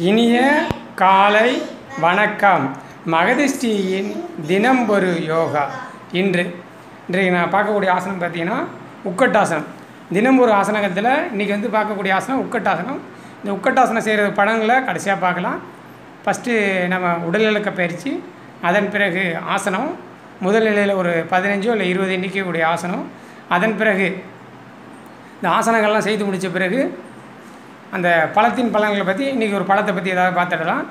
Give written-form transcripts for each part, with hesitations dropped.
இனிய காலை வணக்கம். மகதிஷ்டியின் தினம் ஒரு யோகா. இன்றைக்கு நான் பார்க்கக்கூடிய ஆசனம் பார்த்தீங்கன்னா உக்கட்டாசனம். தினம் ஒரு ஆசனத்தில் இன்றைக்கி பார்க்கக்கூடிய ஆசனம் உக்கட்டாசனம். இந்த உக்கட்டாசனம் செய்கிற படங்களை கடைசியாக பார்க்கலாம். ஃபஸ்ட்டு நம்ம உடல்நலக்க பயிற்சி, அதன் பிறகு ஆசனம். முதல் நிலையில் ஒரு 15 இல்லை 20 எண்ணிக்கைக்கூடிய ஆசனம். அதன் பிறகு இந்த ஆசனங்கள்லாம் செய்து முடித்த பிறகு அந்த பழத்தின் பலன்களை பற்றி இன்றைக்கி ஒரு பழத்தை பற்றி ஏதாவது பார்த்துடலாம்.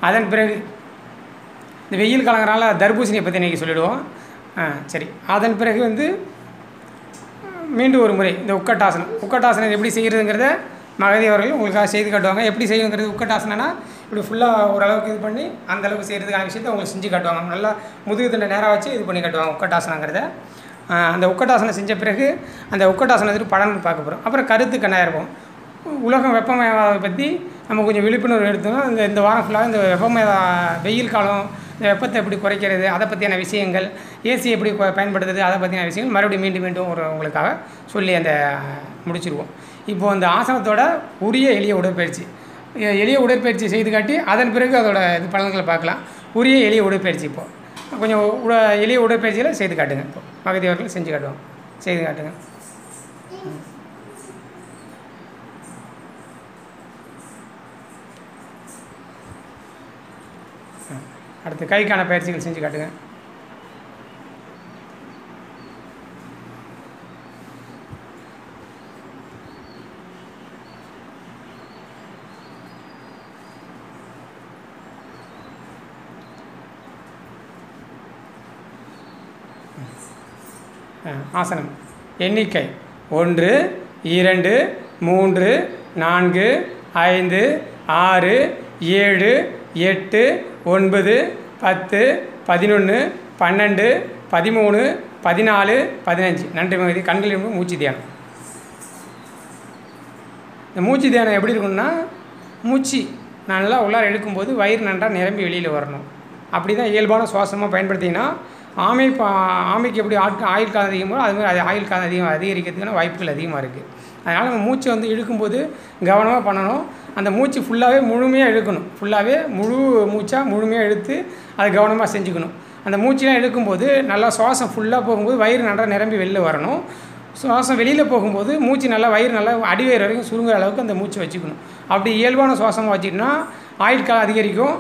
அதன் பிறகு இந்த வெயில் காலங்கிறனால தர்பூசணியை பற்றி இன்றைக்கி சொல்லிவிடுவோம். சரி. அதன் பிறகு மீண்டும் ஒரு முறை இந்த உக்கட்டாசனம் எப்படி செய்கிறதுங்கிறத மகதி அவர்கள் உங்களுக்காக செய்து காட்டுவாங்க. எப்படி செய்யணுங்கிறது உக்கட்டாசனம்னா இப்படி ஃபுல்லாக ஓரளவுக்கு இது பண்ணி அந்தளவுக்கு செய்கிறதுக்கான விஷயத்தை உங்களுக்கு செஞ்சு காட்டுவாங்க. நல்லா முதுகு தண்டை நேராக வச்சு இது பண்ணி காட்டுவாங்க உக்கட்டாசனங்கிறத. அந்த உக்கட்டாசனம் செஞ்ச பிறகு அந்த உக்கட்டாசனத்துக்கு பலன் பார்க்க போகிறோம். அப்புறம் கருத்து கண்ணாக இருப்போம். உலகம் வெப்பமயமாவதை பற்றி நம்ம கொஞ்சம் விழிப்புணர்வு எடுத்தோம்னா இந்த வாரம் ஃபுல்லாக இந்த வெயில் காலம், இந்த வெப்பத்தை எப்படி குறைக்கிறது, அதை பற்றியான விஷயங்கள், ஏசி எப்படி பயன்படுத்துறது, அதை பற்றியான விஷயங்கள் மறுபடியும் மீண்டும் உங்களுக்காக சொல்லி முடிச்சிருவோம். இப்போது அந்த ஆசனத்தோட உரிய எளிய உடற்பயிற்சி செய்து காட்டி அதன் பிறகு அதோட பலன்களை பார்க்கலாம். உரிய எளிய உடற்பயிற்சி இப்போது கொஞ்சம் எளிய உடற்பயிற்சியில் செய்து காட்டுங்க. இப்போ மகதி அவர்கள் செஞ்சு காட்டுவோம். செய்து காட்டுங்க. அடுத்து கைக்கான பயிற்சிகள் செஞ்சு காட்டுங்க. ஆசனம் எண்ணிக்கை 1 2 3 4 5 6 7 8 9 10 11 12 13 14 15. நன்றி மகதி. கண்களில் மூச்சு தியானம். இந்த மூச்சு தியானம் எப்படி இருக்குன்னா, மூச்சு நல்லா உள்ளார எடுக்கும்போது வயிறு நன்றாக நிரம்பி வெளியில் வரணும். அப்படி தான் இயல்பான சுவாசமாக பயன்படுத்திங்கன்னா ஆமைக்கு எப்படி ஆயுள் காலம் அதிகமோ அதுமாதிரி அது ஆயுள் காலம் அதிகரிக்கிறதுக்கான வாய்ப்புகள் அதிகமாக இருக்குது. அதனால் நம்ம மூச்சை இழுக்கும்போது கவனமாக பண்ணணும். அந்த மூச்சு ஃபுல்லாகவே முழுமையாக இழுக்கணும். முழு மூச்சாக முழுமையாக இழுத்து அதை கவனமாக செஞ்சுக்கணும். அந்த மூச்செலாம் இழுக்கும்போது நல்லா சுவாசம் ஃபுல்லாக போகும்போது வயிறு நல்லா நிரம்பி வெளியில் வரணும். சுவாசம் வெளியில் போகும்போது மூச்சு நல்லா வயிறு நல்லா அடிவயிறு வரைக்கும் சுருங்குற அளவுக்கு அந்த மூச்சு வச்சுக்கணும். அப்படி இயல்பான சுவாசமாக வச்சுக்கிட்டோன்னா ஆயுள் காலம் அதிகரிக்கும்.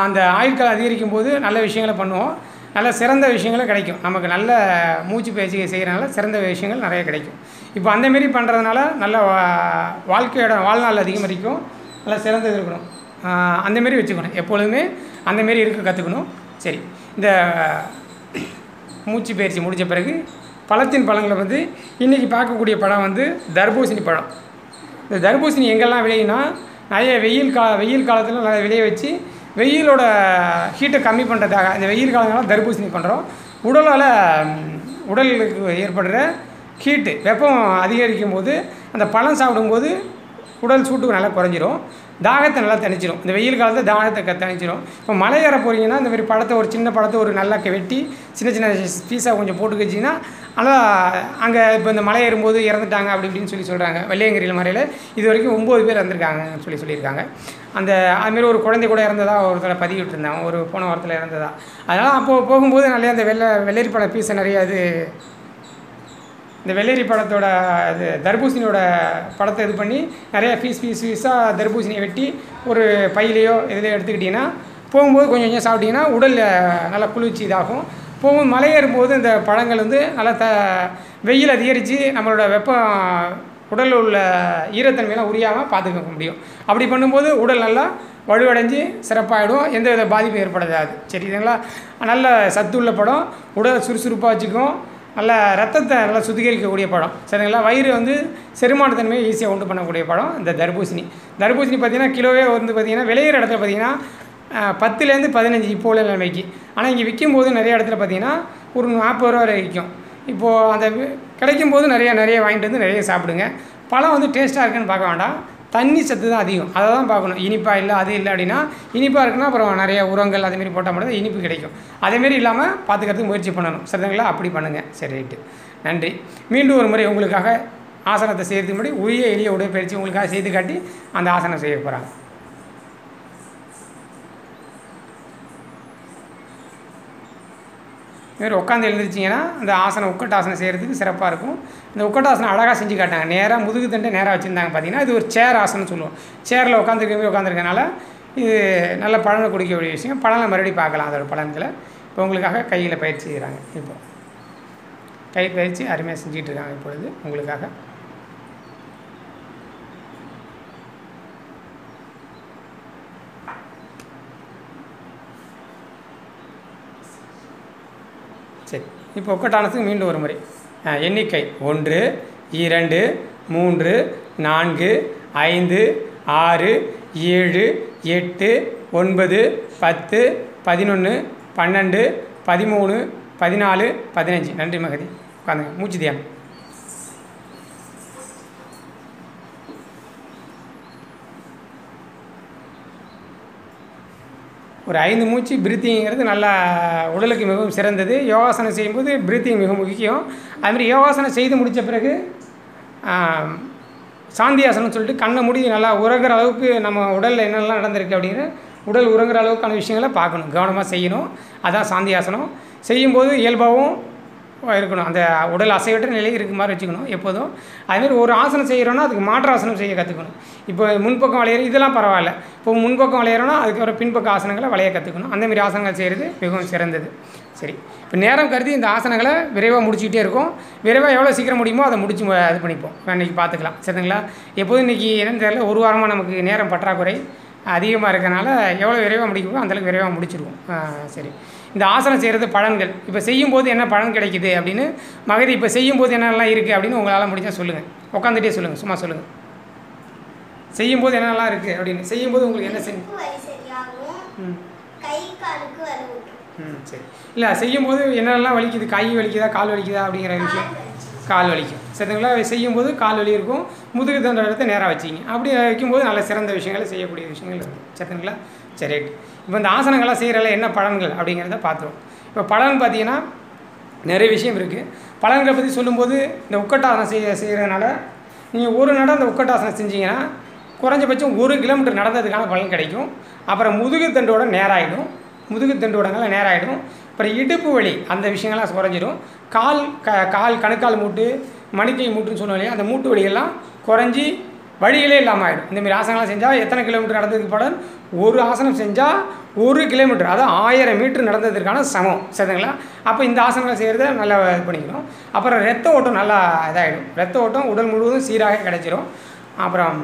அந்த ஆயுள் காலம் அதிகரிக்கும் போது நல்ல விஷயங்களை பண்ணுவோம். நல்ல சிறந்த விஷயங்களும் கிடைக்கும். நமக்கு நல்ல மூச்சு பயிற்சி செய்கிறனால சிறந்த விஷயங்கள் நிறைய கிடைக்கும். இப்போ அந்தமாரி பண்ணுறதுனால நல்ல வாழ்நாள் அதிகரிக்கும். நல்லா சிறந்தது இருக்கணும். அந்தமாரி வச்சுக்கணும். எப்பொழுதுமே அந்தமாரி இருக்க கற்றுக்கணும். சரி. இந்த மூச்சு பயிற்சி முடித்த பிறகு பழத்தின் பழங்களை இன்றைக்கி பார்க்கக்கூடிய பழம் தர்பூசணி பழம். இந்த தர்பூசணி எங்கெல்லாம் விளையுன்னா நிறைய வெயில் காலத்தில் நிறைய விளைய வச்சு வெயிலோட ஹீட்டை கம்மி பண்ணுறதுக்காக இந்த வெயில் காலங்களாம் தர்பூசணி பண்ணுறோம். உடலுக்கு ஏற்படுற ஹீட்டு வெப்பம் அதிகரிக்கும் போது அந்த பழம் சாப்பிடும்போது உடல் சூட்டுக்கு நல்லா குறைஞ்சிரும். தாகத்தை நல்லா தணிச்சிடும். இந்த வெயில் காலத்தில் தாகத்தை தணிச்சிடும். இப்போ மலை ஏற போகிறீங்கன்னா இந்த மாதிரி பழத்தை ஒரு சின்ன பழத்தை ஒரு நல்லா வெட்டி சின்ன பீஸாக கொஞ்சம் போட்டு வச்சிங்கன்னா ஆனால் அங்கே இப்போ இந்த மலை ஏறும்போது இறந்துட்டாங்க இப்படின்னு சொல்கிறாங்க. வெள்ளையங்கிரியில் மலையில் இது வரைக்கும் 9 பேர் இறந்துருக்காங்கன்னு சொல்லியிருக்காங்க. அதுமாரி ஒரு குழந்தை கூட இறந்ததா ஒருத்தரை பதிவிட்டுருந்தாங்க. ஒரு போன வாரத்தில் இறந்ததா. அதனால் அப்போது போகும்போது நிறைய அந்த வெள்ளரி பழ பீஸை நிறையா இந்த வெள்ளரி பழத்தோட தர்பூசணியோட பழத்தை இது பண்ணி நிறையா பீஸாக தர்பூசணியை வெட்டி ஒரு பையிலையோ இதில் எடுத்துக்கிட்டிங்கன்னா போகும்போது கொஞ்சம் சாப்பிட்டிங்கன்னா உடல் நல்லா குளிர்ச்சி இதாகும். போகும்போது மலை ஏறும்போது இந்த பழங்கள் நல்லா வெயில் அதிகரித்து நம்மளோட உடலில் உள்ள ஈரத்தன்மையெல்லாம் உரியாமல் பார்த்துக்க முடியும். அப்படி பண்ணும்போது உடல் நல்லா வலுவடைஞ்சு சிறப்பாகிடும். எந்த வித பாதிப்பும் ஏற்படாது. சரிங்களா? நல்ல சத்துள்ள பழம். உடலை சுறுசுறுப்பாக வச்சுக்கும். நல்ல ரத்தத்தை நல்லா சுத்திகரிக்கக்கூடிய பழம். சரிங்களா? வயிறு செரிமானத்தன்மையை ஈஸியாக உண்டு பண்ணக்கூடிய பழம் இந்த தர்பூசணி. பார்த்திங்கன்னா கிலோவே பார்த்திங்கன்னா விளையிற இடத்துல பார்த்திங்கன்னா 10லேருந்து 15 இப்போ உள்ள நிலைமைக்கு. ஆனால் இங்கே விற்கும்போது நிறைய இடத்துல பார்த்திங்கன்னா ஒரு 40 ரூபா வரை விற்கும். இப்போது அந்த கிடைக்கும்போது நிறைய வாங்கிட்டு நிறைய சாப்பிடுங்க. பழம் டேஸ்ட்டாக இருக்குன்னு பார்க்க வேண்டாம். தண்ணி சத்து தான் அதிகம். அதை தான் பார்க்கணும். இனிப்பாக இல்லை அது இல்லை அப்படின்னா இனிப்பாக இருக்குன்னா அப்புறம் நிறைய உரங்கள் அதேமாரி போட்டால் மட்டும் தான் இனிப்பு கிடைக்கும். அதேமாரி இல்லாமல் பார்த்துக்கிறதுக்கு முயற்சி பண்ணணும். சரிங்களா? அப்படி பண்ணுங்கள். சரி, ரைட்டு. நன்றி. மீண்டும் ஒரு முறை உங்களுக்காக ஆசனத்தை செய்கிறதுக்கு முன்னாடி உரிய எளிய உடற்பயிற்சி உங்களுக்காக செய்து காட்டி அந்த ஆசனம் செய்ய போகிறாங்க. இதுமாதிரி உட்காந்து எழுந்திரிச்சிங்கன்னா அந்த ஆசனம் உட்கட்டாசனம் செய்கிறதுக்கு சிறப்பாக இருக்கும். இந்த உட்கட்டாசனம் அழகாக செஞ்சு காட்டாங்க. நேராக முதுகு தண்டை நேராக வச்சுருந்தாங்க பார்த்தீங்கன்னா, இது ஒரு சேர் ஆசனம்னு சொல்லுவோம். சேரில் உட்காந்துருக்கனால இது நல்ல பலனை கொடுக்கக்கூடிய விஷயம். பலனை மறுபடியும் பார்க்கலாம் அதோடய பலன்களை. இப்போ உங்களுக்காக கையில் பயிற்சி செய்கிறாங்க. இப்போ கை பயிற்சி அருமையாக செஞ்சுட்டு இருக்காங்க இப்பொழுது உங்களுக்காக. சரி, இப்போ உட்கட்டானத்துக்கு மீண்டும் ஒரு முறை எண்ணிக்கை 1 2 3 4 5 6 7 8 9 10 11 12 13 14 15. நன்றி மகதி. உட்காந்துங்க. மூச்சு தியானம். ஒரு 5 மூச்சு பிரீத்திங்கிறது நல்லா உடலுக்கு மிகவும் சிறந்தது. யோகாசனம் செய்யும்போது பிரீத்திங் மிக முக்கியம். அதுமாதிரி யோகாசனம் செய்து முடித்த பிறகு சாந்தியாசனம்னு சொல்லிட்டு கண்ணை மூடி நல்லா உறங்குற அளவுக்கு நம்ம உடலில் என்னெல்லாம் நடந்திருக்கு அப்படிங்கிற உடல் உறங்குற அளவுக்கான விஷயங்களை பார்க்கணும், கவனமாக செய்யணும். அதான் சாந்தியாசனம். செய்யும்போது இயல்பாகவும் இருக்கணும், அந்த உடல் அசைவற்ற நிலையில் இருக்க மாதிரி வச்சுக்கணும் எப்போதும். அதுமாதிரி ஒரு ஆசனம் செய்கிறோன்னா அதுக்கு மாற்றாசனம் செய்ய கற்றுக்கணும். இப்போ முன்பக்கம் வளையிற இதெல்லாம் பரவாயில்ல. இப்போ முன்பக்கம் வளையிறோன்னா அதுக்கப்புறம் பின்பக்க ஆசனங்களை வளைய கற்றுக்கணும். அந்தமாரி ஆசனங்கள் செய்கிறது மிகவும் சிறந்தது. சரி, இப்போ நேரம் கருதி இந்த ஆசனங்களை விரைவாக முடிச்சுக்கிட்டே இருக்கும். விரைவாக எவ்வளோ சீக்கிரம் முடியுமோ அதை முடிச்சு இது பண்ணிப்போம். இன்றைக்கி பார்த்துக்கலாம். சரிங்களா? எப்போதும் இன்றைக்கி என்னென்னு தெரியல, ஒரு வாரமாக நமக்கு நேரம் பற்றாக்குறை அதிகமாக இருக்கனால எவ்வளோ விரைவாக முடிக்குமோ அந்தளவுக்கு விரைவாக முடிச்சிடுவோம். சரி, இந்த ஆசனம் செய்கிறது பலன்கள். இப்போ செய்யும்போது என்ன பலன் கிடைக்குது அப்படின்னு மகதி இப்போ செய்யும்போது என்னெல்லாம் இருக்குது அப்படின்னு உங்களால் முடிஞ்சால் சொல்லுங்கள். உட்காந்துட்டே சொல்லுங்கள், சும்மா சொல்லுங்கள். செய்யும்போது என்னெல்லாம் இருக்குது அப்படின்னு. செய்யும்போது உங்களுக்கு என்ன செய்யும்? சரி, இல்லை செய்யும்போது என்னெல்லாம் வலிக்குது? கை வலிக்குதா, கால் வலிக்குதா அப்படிங்கிற விஷயம். கால் வலிக்கும். சரிங்களா? செய்யும்போது கால் வலி இருக்கும். முதுகு தண்டை இடத்தை நேராக வச்சிங்க. அப்படி வைக்கும்போது நல்ல சிறந்த விஷயங்களை செய்யக்கூடிய விஷயங்கள் இருக்குது. சரிங்களா? சரி, ரைட். இப்போ இந்த ஆசனங்கள்லாம் செய்கிறல என்ன பலன்கள் அப்படிங்கிறத பார்த்துருவோம். இப்போ பலன் பார்த்தீங்கன்னா நிறைய விஷயம் இருக்குது. பலன்களை பற்றி சொல்லும்போது இந்த உட்கட்டாசனம் செய்கிறதுனால நீங்கள் ஒரு நடம் அந்த உட்கட்டாசனம் செஞ்சீங்கன்னா குறைஞ்சபட்சம் 1 கிலோமீட்டர் நடந்ததுக்கான பலன் கிடைக்கும். அப்புறம் முதுகு தண்டோட நேராகிடும். முதுகு தண்டோடங்கள்லாம் நேராகிடும். அப்புறம் இடுப்பு வலி அந்த விஷயங்கள்லாம் குறைஞ்சிடும். கால் கணுக்கால் மூட்டு, மணிக்கை மூட்டுன்னு சொன்னோம் இல்லையா, அந்த மூட்டு வலிகள்லாம் குறைஞ்சி வழிகளே இல்லாமல் ஆகிடும். இந்தமாரி ஆசனங்கள்லாம் செஞ்சால் எத்தனை கிலோமீட்டர் நடந்ததுக்கு பலன்? ஒரு ஆசனம் செஞ்சால் 1 கிலோமீட்டர், அதாவது 1000 மீட்டர் நடந்ததுக்கான சமம். சரிங்களா? அப்போ இந்த ஆசனங்களை செய்கிறத நல்லா இது பண்ணிக்கணும். அப்புறம் ரத்த ஓட்டம் நல்லா இதாகிடும். ரத்த ஓட்டம் உடல் முழுவதும் சீராக கிடைச்சிரும். அப்புறம்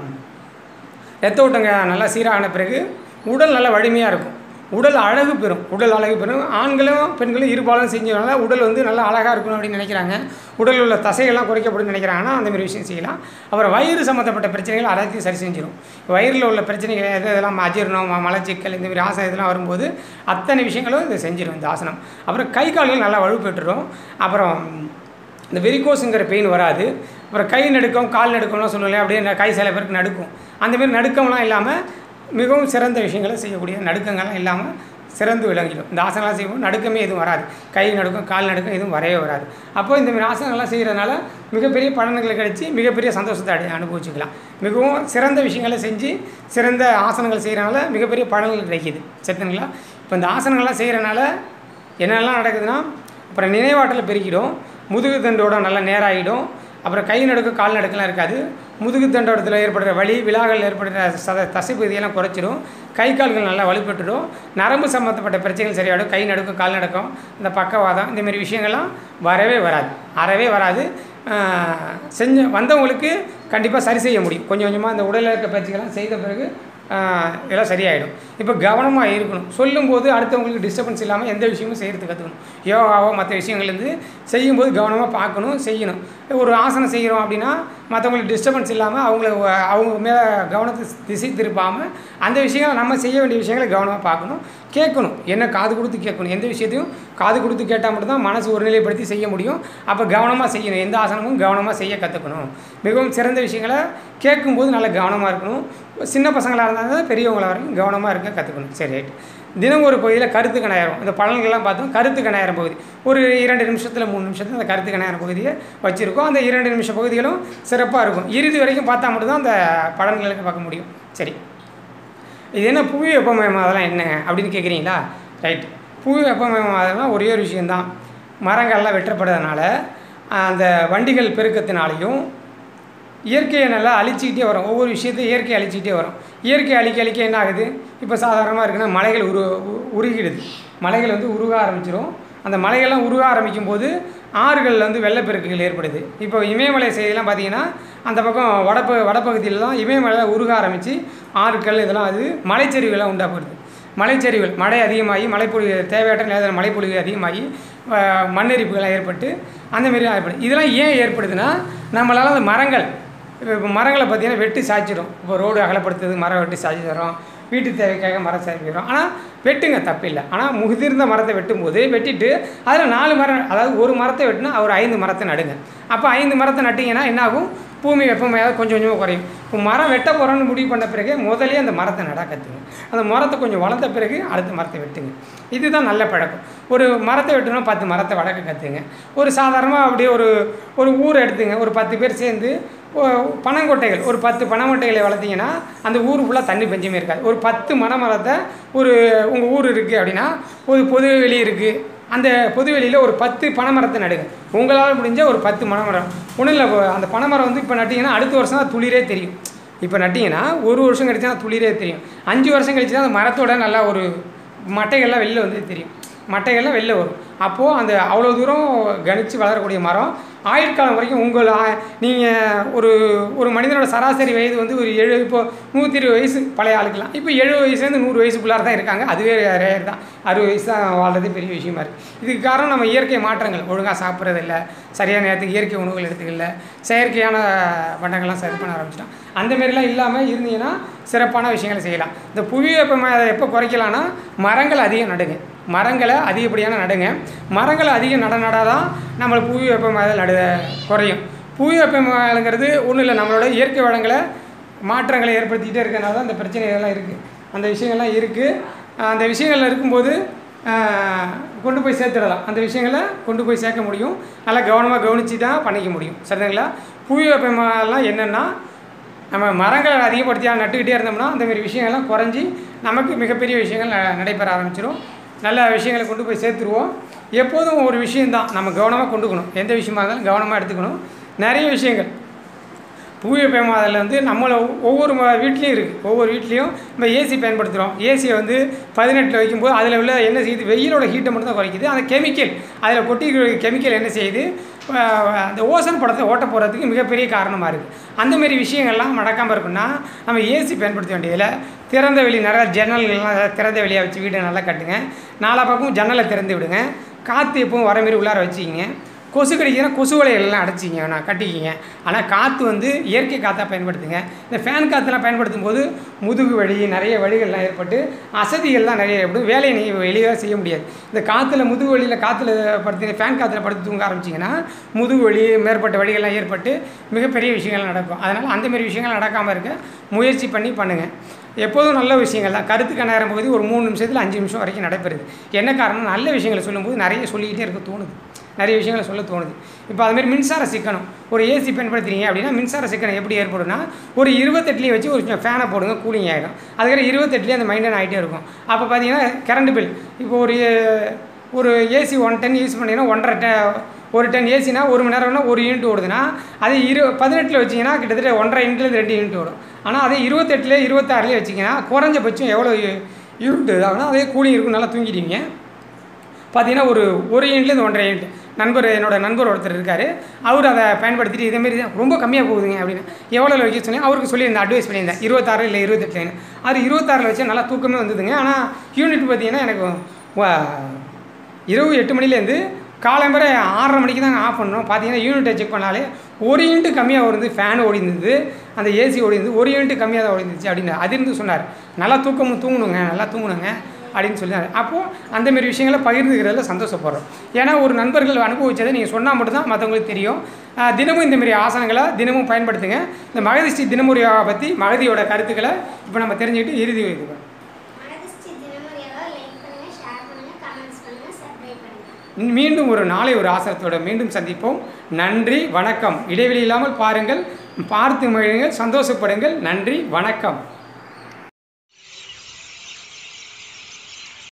ரத்த ஓட்டங்க நல்லா சீராகின பிறகு உடல் நல்லா வலிமையாக இருக்கும். உடல் அழகு பெறும். உடல் அழகு பெறும். ஆண்களும் பெண்களும் இருபாலும் செஞ்சதுனால உடல் வந்து நல்லா அழகாக இருக்கணும் அப்படின்னு நினைக்கிறாங்க. உடலில் உள்ள தசைகள்லாம் குறைக்கப்படும் நினைக்கிறாங்கன்னா அந்தமாரி விஷயம் செய்யலாம். அப்புறம் வயிறு சம்மந்தப்பட்ட பிரச்சனைகள் அனைத்தையும் சரி செஞ்சிடும். வயிறில் உள்ள பிரச்சனைகள் இதெல்லாம் அஜீரணம், மலச்சிக்கல், இந்தமாரி ஆசனம் இதெல்லாம் வரும்போது அத்தனை விஷயங்களும் இதை செஞ்சிடும் இந்த ஆசனம். அப்புறம் கை கால்கள் நல்லா வலுப்பெற்றுடும். அப்புறம் இந்த வெரிகோஸுங்கிற பெயின் வராது. அப்புறம் கை நடுக்கம், கால் நடுக்கம்லாம் சொல்லுவாங்க, அப்படியே கை சில பேருக்கு நடுக்கும். அந்தமாரி நடுக்கம்லாம் இல்லாமல் மிகவும் சிறந்த விஷயங்களை செய்யக்கூடிய நடுக்கங்கள்லாம் இல்லாமல் சிறந்து விளங்கிடும். இந்த ஆசனங்கள்லாம் செய்யும்போது நடுக்கமே எதுவும் வராது. கை நடுக்கம், கால் நடுக்கம் எதுவும் வரவே வராது. அப்போது இந்தமாரி ஆசனங்கள்லாம் செய்கிறதுனால மிகப்பெரிய பலன்களை கிடைச்சி மிகப்பெரிய சந்தோஷத்தை அனுபவிச்சுக்கலாம். மிகவும் சிறந்த விஷயங்களை செஞ்சு சிறந்த ஆசனங்கள் செய்கிறனால மிகப்பெரிய பலன்கள் கிடைக்கிது. சரிங்களா? இப்போ இந்த ஆசனங்கள்லாம் செய்கிறனால என்னெல்லாம் நடக்குதுன்னா, அப்புறம் நினைவாற்றலை பெருக்கிடும். முதுகு தண்டோட நல்லா நேராகிடும். அப்புறம் கை நடுக்கம், கால் நடுக்கெல்லாம் இருக்காது. முதுகு தண்டோடத்தில் ஏற்படுற வலி, விழாக்கள் ஏற்படுற தசைப்பகுதியெல்லாம் குறைச்சிடும். கை கால்கள் நல்லா வலுப்பெற்றுடும். நரம்பு சம்மந்தப்பட்ட பிரச்சனைகள் சரியாயிடும். கை நடுக்கம், கால் நடுக்கம், இந்த பக்கவாதம், இந்தமாரி விஷயங்கள்லாம் வரவே வராது, அறவே வராது. வந்தவங்களுக்கு கண்டிப்பாக சரி செய்ய முடியும். கொஞ்சம் கொஞ்சமாக இந்த உடலில் இருக்க பயிற்சிகள்லாம் செய்த பிறகு எல்லாம் சரியாயிடும். இப்போ கவனமாக இருக்கணும். சொல்லும்போது அடுத்தவங்களுக்கு டிஸ்டர்பன்ஸ் இல்லாமல் எந்த விஷயமும் செய்கிறதுக்கு கற்றுக்கணும். யோகாவோ மற்ற விஷயங்கள்லேருந்து செய்யும்போது கவனமாக பார்க்கணும், செய்யணும். ஒரு ஆசனம் செய்கிறோம் அப்படின்னா மற்றவங்களுக்கு டிஸ்டர்பன்ஸ் இல்லாமல் அவங்க மேலே கவனத்தை திசை திருப்பாமல் அந்த விஷயங்களை நம்ம செய்ய வேண்டிய விஷயங்களை கவனமாக பார்க்கணும், கேட்கணும். என்ன காது கொடுத்து கேட்கணும். எந்த விஷயத்தையும் காது கொடுத்து கேட்டால் மட்டும்தான் மனசு ஒருநிலைப்படுத்தி செய்ய முடியும். அப்போ கவனமாக செய்யணும். எந்த ஆசனமும் கவனமாக செய்ய கற்றுக்கணும். மிகவும் சிறந்த விஷயங்களை கேட்கும்போது நல்லா கவனமாக இருக்கணும். சின்ன பசங்களாக இருந்தாலும் பெரியவங்களாக வரைக்கும் கவனமாக இருக்க கற்றுக்கணும். சரி, ரைட். தினம் ஒரு பகுதியில் கருத்து கணாயிரம், இந்த பலன்கள்லாம் பார்த்தோம். கருத்து கணாயிரம் பகுதி ஒரு 2 நிமிஷத்தில் 3 நிமிஷத்தில் அந்த கருத்து கணாயிரம் பகுதியை வச்சுருக்கோம். அந்த 2 நிமிஷ பகுதிகளும் சிறப்பாக இருக்கும். இறுதி வரைக்கும் பார்த்தா மட்டும்தான் அந்த பலன்களுக்கு பார்க்க முடியும். சரி, இது என்ன புவி வெப்பமயம் அதெல்லாம் என்ன அப்படின்னு கேட்குறீங்களா? ரைட். புவி வெப்பமயம் அதெல்லாம் ஒரே ஒரு விஷயந்தான். மரங்கள்லாம் வெட்டப்படுறதுனால அந்த வண்டிகள் பெருக்கத்தினாலையும் இயற்கையை நல்லா அழிச்சிக்கிட்டே வரும். ஒவ்வொரு விஷயத்தையும் இயற்கையை அழிச்சிக்கிட்டே வரும். இயற்கை அழிக்க என்ன ஆகுது? இப்போ சாதாரணமாக இருக்குன்னா மலைகள் உருகிடுது. மலைகள் வந்து உருக ஆரம்பிச்சிடும். அந்த மலைகள்லாம் உருக ஆரம்பிக்கும் போது ஆறுகளில் வந்து வெள்ளப்பெருக்குகள் ஏற்படுது. இப்போ இமயமலை செய்திலாம் பார்த்திங்கன்னா அந்த பக்கம் வடப்பகுதியிலலாம் இமயமலை உருக ஆரம்பித்து ஆறுகள் இதெல்லாம் அது மலைச்சரிவுகள்லாம் உண்டாப்படுது. மலைச்சரிவுகள் மழை அதிகமாகி மழைப்பொழிவு தேவையற்ற நேரத்தில் மழைப்பொழிவு அதிகமாகி மண்ணெரிப்புகள்லாம் ஏற்பட்டு அந்தமாரி ஏற்படுது. இதெல்லாம் ஏன் ஏற்படுதுன்னா நம்மளால் அந்த மரங்கள் இப்போ மரங்களை பார்த்திங்கன்னா வெட்டி சாய்ச்சிடும். இப்போ ரோடு அகலப்படுத்துறது மரம் வெட்டி சாய்ச்சி தரோம். வீட்டு தேவைக்காக மரம் சாய்க்கிறோம். ஆனால் வெட்டுங்க தப்பில்லை. ஆனால் முதிர்ந்த மரத்தை வெட்டும்போது வெட்டிட்டு அதில் 4 மரம், அதாவது ஒரு மரத்தை வெட்டினா ஒரு 5 மரத்தை நடுங்க. அப்போ 5 மரத்தை நட்டிங்கன்னா என்னாகும்? பூமி வெப்பமையாவது கொஞ்சம் கொஞ்சமாக குறையும். இப்போ மரம் வெட்ட போகிறோன்னு முடிவு பண்ண பிறகு முதலே அந்த மரத்தை நட கற்றுங்க. அந்த மரத்தை கொஞ்சம் வளர்ந்த பிறகு அடுத்த மரத்தை வெட்டுங்க. இதுதான் நல்ல பழக்கம். ஒரு மரத்தை வெட்டணும் 10 மரத்தை வளர்க்க கற்றுங்க. ஒரு சாதாரணமாக அப்படியே ஒரு ஊரை எடுத்துங்க. ஒரு 10 பேர் சேர்ந்து பனங்கொட்டைகள் ஒரு 10 பனங்கொட்டைகளை வளர்த்திங்கன்னா அந்த ஊர் ஃபுல்லாக தண்ணி பஞ்சமே இருக்காது. ஒரு 10 மரத்தை உங்கள் ஊர் இருக்குது அப்படின்னா ஒரு பொதுவெளி இருக்குது. அந்த பொதுவெளியில் ஒரு 10 பனைமரத்தை நடுங்க. உங்களால் முடிஞ்ச ஒரு 10 பனைமரம். ஒன்றும் இல்லை, அந்த பனைமரம் வந்து இப்போ நட்டிங்கன்னா அடுத்த வருஷம் தான் துளிரே தெரியும். இப்போ நட்டிங்கன்னா ஒரு வருஷம் கழிச்சு தான் துளிரே தெரியும். 5 வருஷம் கழிச்சு தான் அந்த மரத்தோட நல்லா ஒரு மட்டைகள்லாம் வெளில வந்து தெரியும். மட்டைகள்லாம் வெளில வரும். அப்போது அந்த அவ்வளோ தூரம் கணித்து வளரக்கூடிய மரம் ஆயுட்காலம் வரைக்கும் நீங்கள் ஒரு மனிதனோட சராசரி வயது வந்து ஒரு 120 வயசு பழைய ஆளுக்கலாம். இப்போ 70 வயசுலேருந்து 100 வயசுக்குள்ளார தான் இருக்காங்க. அதுவே ரேர் தான். 60 வயசு தான் வாழ்றது பெரிய விஷயமா இருக்குது. இதுக்கு காரணம் நம்ம இயற்கை மாற்றங்கள். ஒழுங்காக சாப்பிட்றதில்ல, சரியான நேரத்துக்கு இயற்கை உணவுகள் எடுத்துக்கல, செயற்கையான பண்டங்கள்லாம் சரி பண்ண ஆரம்பிச்சிட்டோம். அந்தமாரிலாம் இல்லாமல் இருந்தீங்கன்னா சிறப்பான விஷயங்களை செய்யலாம். இந்த புவி வெப்பமயத்தை எப்போ குறைக்கலான்னா மரங்கள் அதிகம் நடுங்க. மரங்களை அதிகப்படியான நடுங்க. மரங்களை அதிகம் நடாதான் நம்மளை புவி வெப்பமயத்தை குறையும். புவி வெப்பமயங்கிறது ஒன்றும் இல்லை, நம்மளோட இயற்கை வளங்களை மாற்றங்களை ஏற்படுத்திக்கிட்டே இருக்கிறனால தான் அந்த பிரச்சனைகள்லாம் இருக்குது. அந்த விஷயங்கள்லாம் இருக்குது. அந்த விஷயங்கள் இருக்கும்போது கொண்டு போய் சேர்த்துடலாம். அந்த விஷயங்களை கொண்டு போய் சேர்க்க முடியும். நல்லா கவனமாக கவனித்து தான் பண்ணிக்க முடியும். சரிங்களா? புவி வெப்பமயம்லாம் என்னென்னா நம்ம மரங்களை அதிகப்படுத்தியாக நட்டுக்கிட்டே இருந்தோம்னா அந்தமாரி விஷயங்கள்லாம் குறைஞ்சி நமக்கு மிகப்பெரிய விஷயங்கள் நடைபெற ஆரம்பிச்சிடும். நல்ல விஷயங்களை கொண்டு போய் சேர்த்துருவோம். எப்போதும் ஒரு விஷயந்தான் நம்ம கவனமாக கொண்டுக்கணும். எந்த விஷயமா இருந்தாலும் கவனமாக எடுத்துக்கணும். நிறைய விஷயங்கள் புவி வெப்பமயத்தில் வந்து நம்மளை ஒவ்வொரு வீட்லேயும் இருக்குது. ஒவ்வொரு வீட்லேயும் நம்ம ஏசி பயன்படுத்துகிறோம். ஏசியை வந்து 18 வைக்கும்போது அதில் உள்ள என்ன செய்யுது? வெயிலோட ஹீட்டை மட்டும் தான் குறைக்குது. அந்த கெமிக்கல் அதில் கொட்டி கெமிக்கல் என்ன செய்யுது? அந்த ஓசோன் படத்தை ஓட்ட போகிறதுக்கு மிகப்பெரிய காரணமாக இருக்குது. அந்தமாரி விஷயங்கள்லாம் நடக்காமல் இருக்குன்னா நம்ம ஏசி பயன்படுத்த வேண்டியதில்லை. திறந்த வெளி நிறைய ஜன்னல்கள்லாம் திறந்த வெளியாக வச்சு வீட்டை நல்லா கட்டுங்க. 4 பக்கமும் ஜன்னலை திறந்து விடுங்க. காற்று எப்பவும் வர மாரி உள்ளார வச்சுக்கிங்க. கொசு கடிக்கிறதுனா கொசு வலையெல்லாம் அடைச்சிங்க, நான் கட்டிக்கிங்க. ஆனால் காற்று வந்து இயற்கை காற்றாக பயன்படுத்துங்க. இந்த ஃபேன் காற்றெல்லாம் பயன்படுத்தும் போது முதுகு வலி நிறைய வலிகள்லாம் ஏற்பட்டு அசதிகள்லாம் நிறைய ஏற்படும். வேலையை நீங்கள் எளிதாக செய்ய முடியாது. இந்த காற்றுல முதுகு வலியில் காற்றுல படுத்து ஃபேன் காற்றுல படுத்து தூங்க ஆரம்பிச்சிங்கன்னா முதுகு வலி மேற்பட்ட வலிகள்லாம் ஏற்பட்டு மிகப்பெரிய விஷயங்கள் நடக்கும். அதனால் அந்தமாரி விஷயங்கள் நடக்காமல் இருக்க முயற்சி பண்ணுங்கள். எப்போதும் நல்ல விஷயங்கள் தான். கருத்துக்கு நேரம் பகுதி ஒரு 3 நிமிஷத்தில் 5 நிமிஷம் வரைக்கும் நடைபெறுது. என்ன காரணம்? நல்ல விஷயங்களை சொல்லும்போது நிறைய சொல்லிக்கிட்டே இருக்க தோணுது. நிறைய விஷயங்களை சொல்ல தோணுது. இப்போ அதுமாரி மின்சார சிக்கனம் ஒரு ஏசி பயன்படுத்துறீங்க அப்படின்னா மின்சார சிக்கனம் எப்படி ஏற்படும்னா ஒரு 28 வச்சு ஒரு ஃபேனை போடுங்க, கூலிங் ஆகிடும். அதுக்கப்புறம் 28 அந்த மெயின்டைன் ஆகிட்டே இருக்கும். அப்போ பார்த்தீங்கன்னா கரண்ட் பில் இப்போ ஒரு ஏசி 1 டன் யூஸ் பண்ணிங்கன்னா 1 டன் ஏசினா 1 மணி நேரம்னா 1 யூனிட் ஓடுதுன்னா அது 18 வச்சிங்கன்னா கிட்டத்தட்ட 1.5 யூனிட்லேருந்து 2 யூனிட் ஓடும். ஆனால் அதே 28 26 வச்சிங்கன்னா குறைஞ்சபட்சம் எவ்வளோ யூனிட் ஆகுனா அதே கூலிங் இருக்கும், நல்லா தூங்கிடுவீங்க. பார்த்தீங்கன்னா ஒரு யூனிட்லேருந்து 1.5 யூனிட். என்னோட நண்பர் ஒருத்தர் இருக்கார். அவர் அதை பயன்படுத்திட்டு இதேமாரி ரொம்ப கம்மியாக போகுதுங்க அப்படின்னு எவ்வளோ வைக்க சொன்னேன். அவருக்கு சொல்லியிருந்தேன், அட்வைஸ் பண்ணியிருந்தேன் 26 இல்லை 28. அது 26 வச்சு நல்லா தூக்கமே வந்ததுங்க. ஆனால் யூனிட் பார்த்தீங்கன்னா எனக்கு இரவு 8 மணிலேருந்து காலம்பரை 6:30 மணிக்கு தாங்க ஆஃப் பண்ணணும். பார்த்தீங்கன்னா யூனிட்டை செக் பண்ணாலே 1 யூனிட் கம்மியாக வருது. ஃபேன் ஓடி இருந்தது, அந்த ஏசி ஓடி இருந்தது, 1 யூனிட் கம்மியாக தான் ஓடி இருந்துச்சு அப்படின்னு அது இருந்து சொன்னார். நல்லா தூங்கணுங்க அப்படின்னு சொன்னார். அப்போது அந்தமாரி விஷயங்களை பகிர்ந்துக்கிறதுல சந்தோஷப்படுறோம். ஏன்னா ஒரு நண்பர்கள் அனுபவிச்சதை நீங்கள் சொன்னால் மட்டும்தான் மற்றவங்களுக்கு தெரியும். தினமும் இந்தமாரி ஆசனங்களை தினமும் பயன்படுத்துங்க. இந்த மகதிஷ்டி தினமுறை பற்றி மகதியோட கருத்துக்களை இப்போ நம்ம தெரிஞ்சுக்கிட்டு இறுதி வைக்கிறோம். மீண்டும் ஒரு நாளை ஒரு ஆசனத்தோடு மீண்டும் சந்திப்போம். நன்றி, வணக்கம். இடைவெளி இல்லாமல் பாருங்கள், பார்த்து மகிழுங்கள், சந்தோஷப்படுங்கள். நன்றி, வணக்கம்.